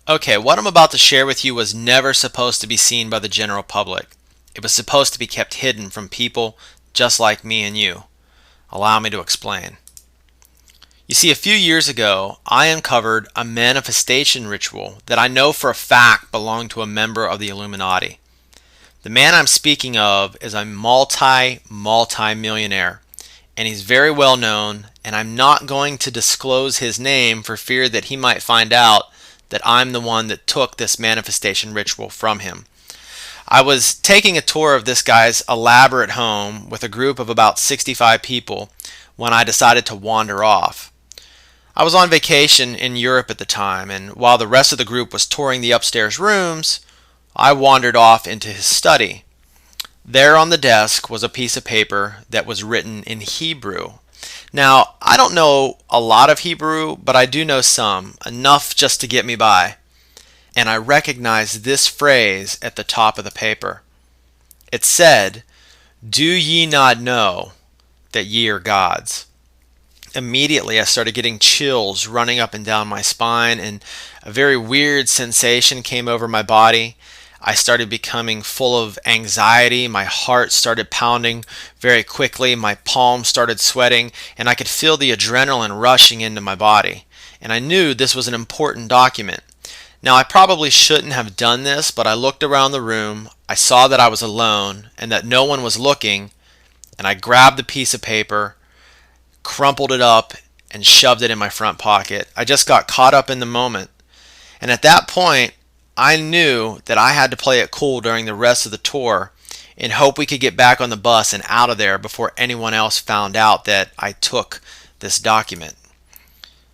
Okay, what I'm about to share with you was never supposed to be seen by the general public. It was supposed to be kept hidden from people just like me and you. Allow me to explain. You see, a few years ago, I uncovered a manifestation ritual that I know for a fact belonged to a member of the Illuminati. The man I'm speaking of is a multi-millionaire, and he's very well known, and I'm not going to disclose his name for fear that he might find out that I'm the one that took this manifestation ritual from him. I was taking a tour of this guy's elaborate home with a group of about 65 people when I decided to wander off. I was on vacation in Europe at the time, and while the rest of the group was touring the upstairs rooms, I wandered off into his study. There on the desk was a piece of paper that was written in Hebrew. Now, I don't know a lot of Hebrew, but I do know some, enough just to get me by. And I recognized this phrase at the top of the paper. It said, "Do ye not know that ye are gods?" Immediately I started getting chills running up and down my spine, and a very weird sensation came over my body. I started becoming full of anxiety. My heart started pounding very quickly. My palms started sweating, and I could feel the adrenaline rushing into my body. And I knew this was an important document. Now, I probably shouldn't have done this, but I looked around the room. I saw that I was alone and that no one was looking, and I grabbed the piece of paper, crumpled it up, and shoved it in my front pocket. I just got caught up in the moment. And at that point, I knew that I had to play it cool during the rest of the tour and hope we could get back on the bus and out of there before anyone else found out that I took this document.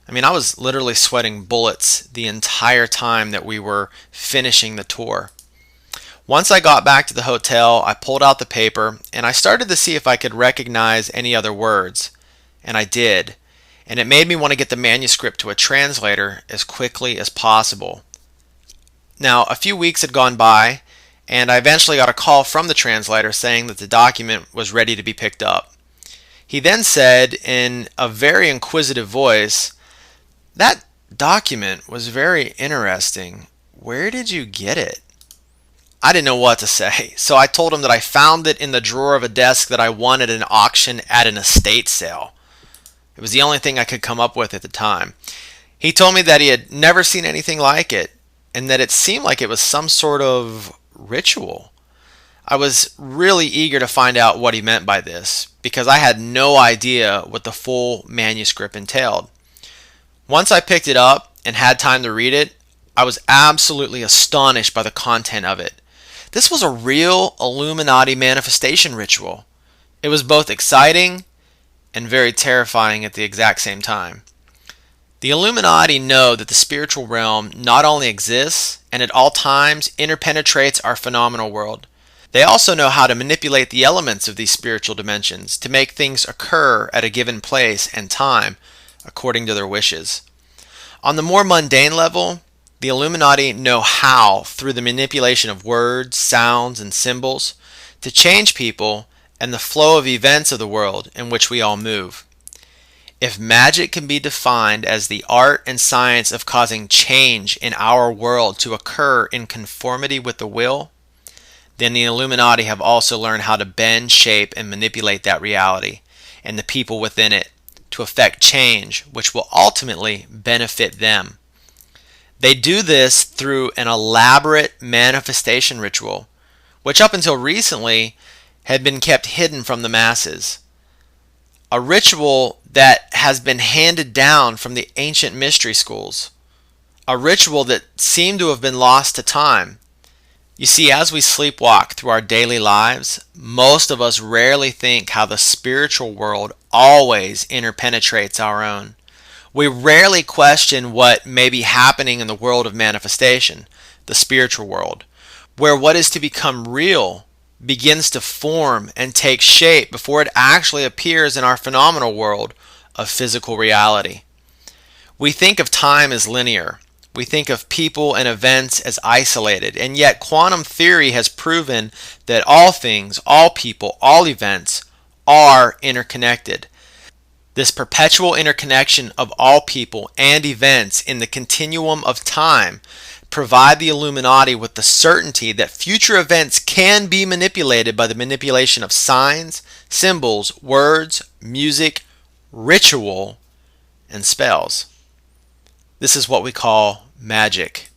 I mean, I was literally sweating bullets the entire time that we were finishing the tour. Once I got back to the hotel, I pulled out the paper and I started to see if I could recognize any other words. And I did. And it made me want to get the manuscript to a translator as quickly as possible. Now, a few weeks had gone by, and I eventually got a call from the translator saying that the document was ready to be picked up. He then said in a very inquisitive voice, "That document was very interesting. Where did you get it?" I didn't know what to say, so I told him that I found it in the drawer of a desk that I won at an auction at an estate sale. It was the only thing I could come up with at the time. He told me that he had never seen anything like it, and that it seemed like it was some sort of ritual. I was really eager to find out what he meant by this, because I had no idea what the full manuscript entailed. Once I picked it up and had time to read it, I was absolutely astonished by the content of it. This was a real Illuminati manifestation ritual. It was both exciting and very terrifying at the exact same time. The Illuminati know that the spiritual realm not only exists and at all times interpenetrates our phenomenal world. They also know how to manipulate the elements of these spiritual dimensions to make things occur at a given place and time according to their wishes. On the more mundane level, the Illuminati know how, through the manipulation of words, sounds, and symbols, to change people and the flow of events of the world in which we all move. If magic can be defined as the art and science of causing change in our world to occur in conformity with the will, then the Illuminati have also learned how to bend, shape, and manipulate that reality and the people within it to effect change which will ultimately benefit them. They do this through an elaborate manifestation ritual, which up until recently had been kept hidden from the masses. A ritual that has been handed down from the ancient mystery schools. A ritual that seemed to have been lost to time. You see, as we sleepwalk through our daily lives, most of us rarely think how the spiritual world always interpenetrates our own. We rarely question what may be happening in the world of manifestation, the spiritual world, where what is to become real begins to form and take shape before it actually appears in our phenomenal world of physical reality. We think of time as linear. We think of people and events as isolated, and yet quantum theory has proven that all things, all people, all events are interconnected. This perpetual interconnection of all people and events in the continuum of time provide the Illuminati with the certainty that future events can be manipulated by the manipulation of signs, symbols, words, music, ritual, and spells. This is what we call magic.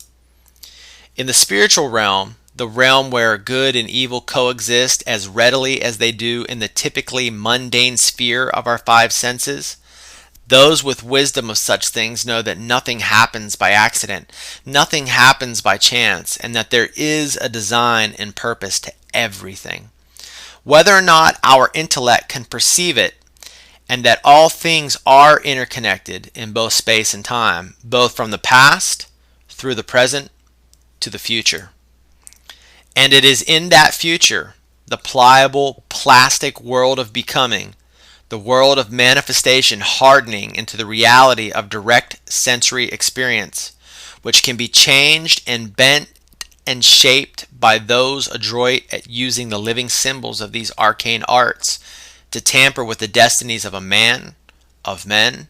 In the spiritual realm, the realm where good and evil coexist as readily as they do in the typically mundane sphere of our five senses, those with wisdom of such things know that nothing happens by accident, nothing happens by chance, and that there is a design and purpose to everything. Whether or not our intellect can perceive it, and that all things are interconnected in both space and time, both from the past through the present to the future. And it is in that future, the pliable, plastic world of becoming, the world of manifestation hardening into the reality of direct sensory experience, which can be changed and bent and shaped by those adroit at using the living symbols of these arcane arts to tamper with the destinies of a man, of men,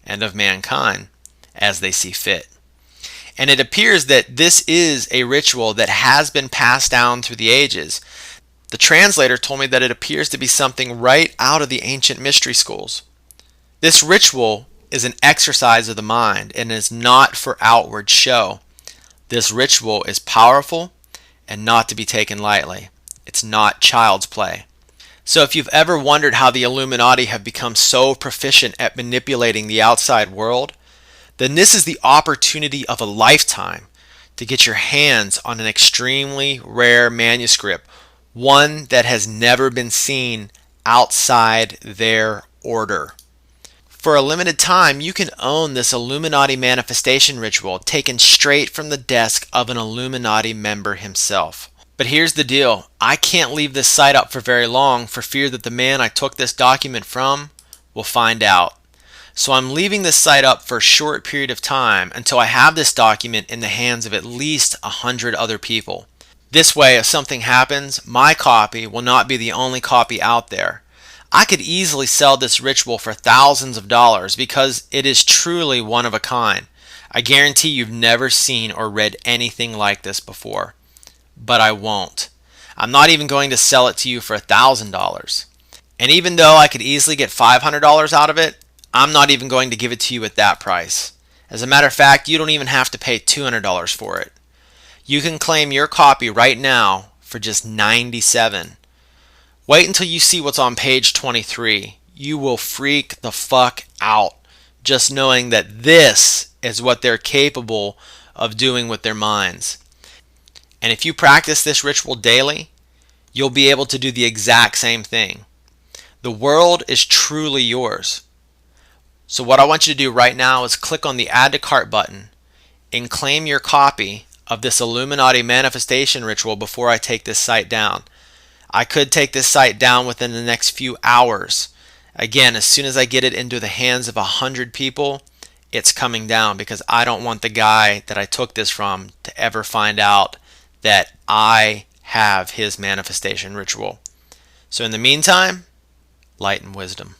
and of mankind as they see fit. And it appears that this is a ritual that has been passed down through the ages. The translator told me that it appears to be something right out of the ancient mystery schools. This ritual is an exercise of the mind and is not for outward show. This ritual is powerful and not to be taken lightly. It's not child's play. So if you've ever wondered how the Illuminati have become so proficient at manipulating the outside world, then this is the opportunity of a lifetime to get your hands on an extremely rare manuscript, one that has never been seen outside their order. For a limited time, you can own this Illuminati manifestation ritual taken straight from the desk of an Illuminati member himself. But here's the deal. I can't leave this site up for very long for fear that the man I took this document from will find out. So I'm leaving this site up for a short period of time until I have this document in the hands of at least 100 other people. This way, if something happens, my copy will not be the only copy out there. I could easily sell this ritual for thousands of dollars because it is truly one of a kind. I guarantee you've never seen or read anything like this before. But I won't. I'm not even going to sell it to you for $1,000. And even though I could easily get $500 out of it, I'm not even going to give it to you at that price. As a matter of fact, you don't even have to pay $200 for it. You can claim your copy right now for just $97. Wait until you see what's on page 23. You will freak the fuck out just knowing that this is what they're capable of doing with their minds. And if you practice this ritual daily, you'll be able to do the exact same thing. The world is truly yours. So what I want you to do right now is click on the Add to Cart button and claim your copy of this Illuminati manifestation ritual before I take this site down. I could take this site down within the next few hours. Again, as soon as I get it into the hands of 100 people, it's coming down because I don't want the guy that I took this from to ever find out that I have his manifestation ritual. So in the meantime, light and wisdom.